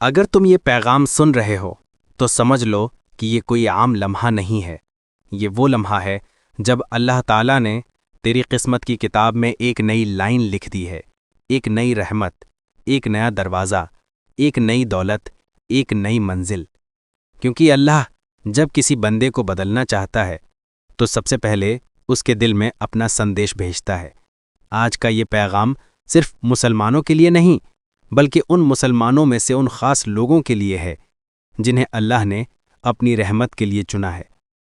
اگر تم یہ پیغام سن رہے ہو تو سمجھ لو کہ یہ کوئی عام لمحہ نہیں ہے۔ یہ وہ لمحہ ہے جب اللہ تعالیٰ نے تیری قسمت کی کتاب میں ایک نئی لائن لکھ دی ہے، ایک نئی رحمت، ایک نیا دروازہ، ایک نئی دولت، ایک نئی منزل۔ کیونکہ اللہ جب کسی بندے کو بدلنا چاہتا ہے تو سب سے پہلے اس کے دل میں اپنا سندیش بھیجتا ہے۔ آج کا یہ پیغام صرف مسلمانوں کے لیے نہیں بلکہ ان مسلمانوں میں سے ان خاص لوگوں کے لیے ہے جنہیں اللہ نے اپنی رحمت کے لیے چنا ہے،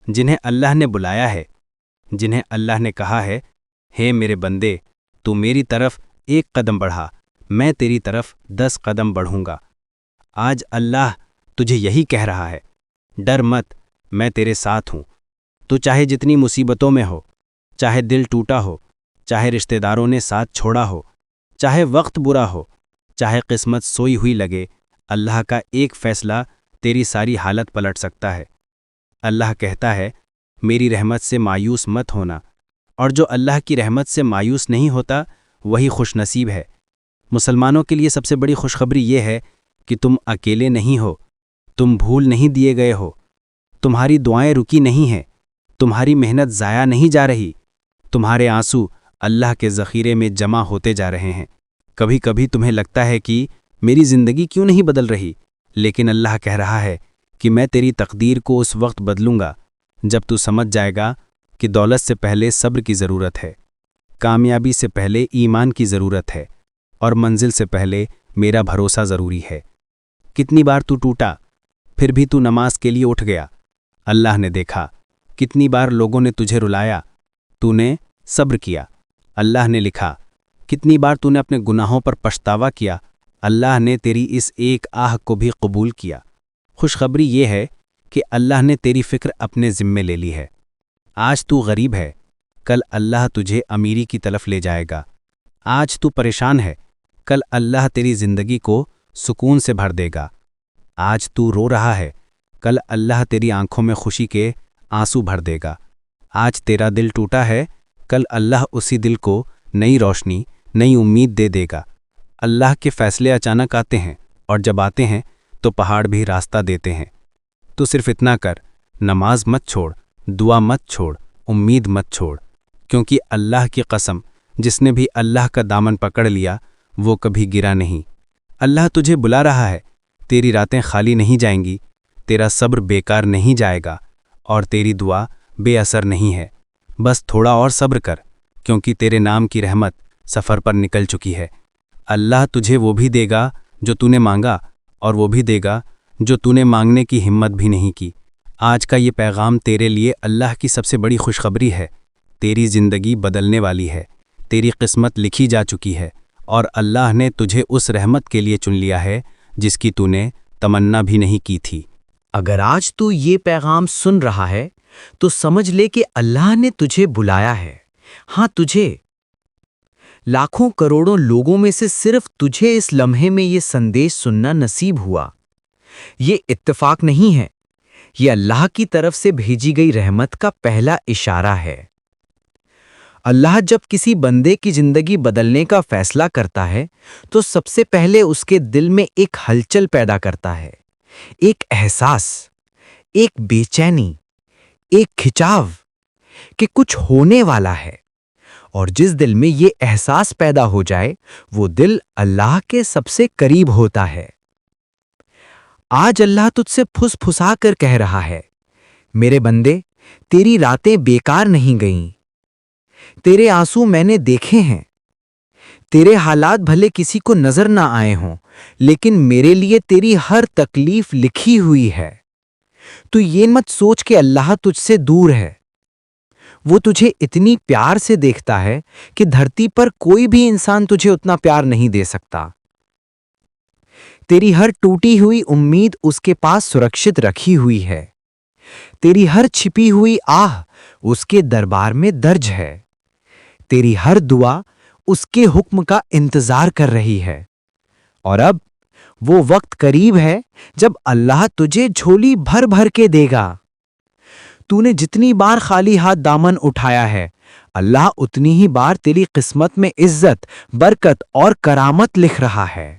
جنہیں اللہ نے بلایا ہے، جنہیں اللہ نے کہا ہے، ہے میرے بندے تو میری طرف 1 قدم بڑھا، میں تیری طرف 10 قدم بڑھوں گا۔ آج اللہ تجھے یہی کہہ رہا ہے، ڈر مت، میں تیرے ساتھ ہوں۔ تو چاہے جتنی مصیبتوں میں ہو، چاہے دل ٹوٹا ہو، چاہے رشتہ داروں نے ساتھ چھوڑا ہو، چاہے وقت برا ہو، چاہے قسمت سوئی ہوئی لگے، اللہ کا ایک فیصلہ تیری ساری حالت پلٹ سکتا ہے۔ اللہ کہتا ہے، میری رحمت سے مایوس مت ہونا، اور جو اللہ کی رحمت سے مایوس نہیں ہوتا وہی خوش نصیب ہے۔ مسلمانوں کے لیے سب سے بڑی خوشخبری یہ ہے کہ تم اکیلے نہیں ہو، تم بھول نہیں دیے گئے ہو، تمہاری دعائیں رکی نہیں ہیں، تمہاری محنت ضائع نہیں جا رہی، تمہارے آنسو اللہ کے ذخیرے میں جمع ہوتے جا رہے ہیں۔ کبھی کبھی تمہیں لگتا ہے کہ میری زندگی کیوں نہیں بدل رہی، لیکن اللہ کہہ رہا ہے کہ میں تیری تقدیر کو اس وقت بدلوں گا جب تو سمجھ جائے گا کہ دولت سے پہلے صبر کی ضرورت ہے، کامیابی سے پہلے ایمان کی ضرورت ہے، اور منزل سے پہلے میرا بھروسہ ضروری ہے۔ کتنی بار تو ٹوٹا، پھر بھی تو نماز کے لیے اٹھ گیا، اللہ نے دیکھا۔ کتنی بار لوگوں نے تجھے رلایا، تو نے صبر کیا، اللہ نے لکھا۔ کتنی بار تو نے اپنے گناہوں پر پچھتاوا کیا، اللہ نے تیری اس ایک آہ کو بھی قبول کیا۔ خوشخبری یہ ہے کہ اللہ نے تیری فکر اپنے ذمے لے لی ہے۔ آج تو غریب ہے، کل اللہ تجھے امیری کی طرف لے جائے گا۔ آج تو پریشان ہے، کل اللہ تیری زندگی کو سکون سے بھر دے گا۔ آج تو رو رہا ہے، کل اللہ تیری آنکھوں میں خوشی کے آنسو بھر دے گا۔ آج تیرا دل ٹوٹا ہے، کل اللہ اسی دل کو نئی روشنی، نئی امید دے دے گا۔ اللہ کے فیصلے اچانک آتے ہیں، اور جب آتے ہیں تو پہاڑ بھی راستہ دیتے ہیں۔ تو صرف اتنا کر، نماز مت چھوڑ، دعا مت چھوڑ، امید مت چھوڑ، کیونکہ اللہ کی قسم، جس نے بھی اللہ کا دامن پکڑ لیا وہ کبھی گرا نہیں۔ اللہ تجھے بلا رہا ہے، تیری راتیں خالی نہیں جائیں گی، تیرا صبر بیکار نہیں جائے گا، اور تیری دعا بے اثر نہیں ہے۔ بس تھوڑا اور صبر کر، کیونکہ تیرے نام کی رحمت سفر پر نکل چکی ہے۔ اللہ تجھے وہ بھی دے گا جو تو نے مانگا، اور وہ بھی دے گا جو تو نے مانگنے کی ہمت بھی نہیں کی۔ آج کا یہ پیغام تیرے لیے اللہ کی سب سے بڑی خوشخبری ہے۔ تیری زندگی بدلنے والی ہے، تیری قسمت لکھی جا چکی ہے، اور اللہ نے تجھے اس رحمت کے لیے چن لیا ہے جس کی تو نے تمنا بھی نہیں کی تھی۔ اگر آج تو یہ پیغام سن رہا ہے تو سمجھ لے کہ اللہ نے تجھے بلایا ہے۔ ہاں، تجھے۔ لاکھوں کروڑوں لوگوں میں سے صرف تجھے اس لمحے میں یہ سندیش سننا نصیب ہوا۔ یہ اتفاق نہیں ہے، یہ اللہ کی طرف سے بھیجی گئی رحمت کا پہلا اشارہ ہے۔ اللہ جب کسی بندے کی زندگی بدلنے کا فیصلہ کرتا ہے تو سب سے پہلے اس کے دل میں ایک ہلچل پیدا کرتا ہے، ایک احساس، ایک بے چینی، ایک کھچاو کہ کچھ ہونے والا ہے۔ اور جس دل میں یہ احساس پیدا ہو جائے وہ دل اللہ کے سب سے قریب ہوتا ہے۔ آج اللہ تجھ سے پھس پھسا کر کہہ رہا ہے، میرے بندے، تیری راتیں بیکار نہیں گئیں، تیرے آنسو میں نے دیکھے ہیں۔ تیرے حالات بھلے کسی کو نظر نہ آئے ہوں، لیکن میرے لیے تیری ہر تکلیف لکھی ہوئی ہے۔ تو یہ مت سوچ کہ اللہ تجھ سے دور ہے۔ وہ تجھے اتنی پیار سے دیکھتا ہے کہ دھرتی پر کوئی بھی انسان تجھے اتنا پیار نہیں دے سکتا۔ تیری ہر ٹوٹی ہوئی امید اس کے پاس سرکشت رکھی ہوئی ہے۔ تیری ہر چھپی ہوئی آہ اس کے دربار میں درج ہے۔ تیری ہر دعا اس کے حکم کا انتظار کر رہی ہے۔ اور اب وہ وقت قریب ہے جب اللہ تجھے جھولی بھر بھر کے دے گا۔ تو نے جتنی بار خالی ہاتھ دامن اٹھایا ہے، اللہ اتنی ہی بار تیری قسمت میں عزت، برکت اور کرامت لکھ رہا ہے۔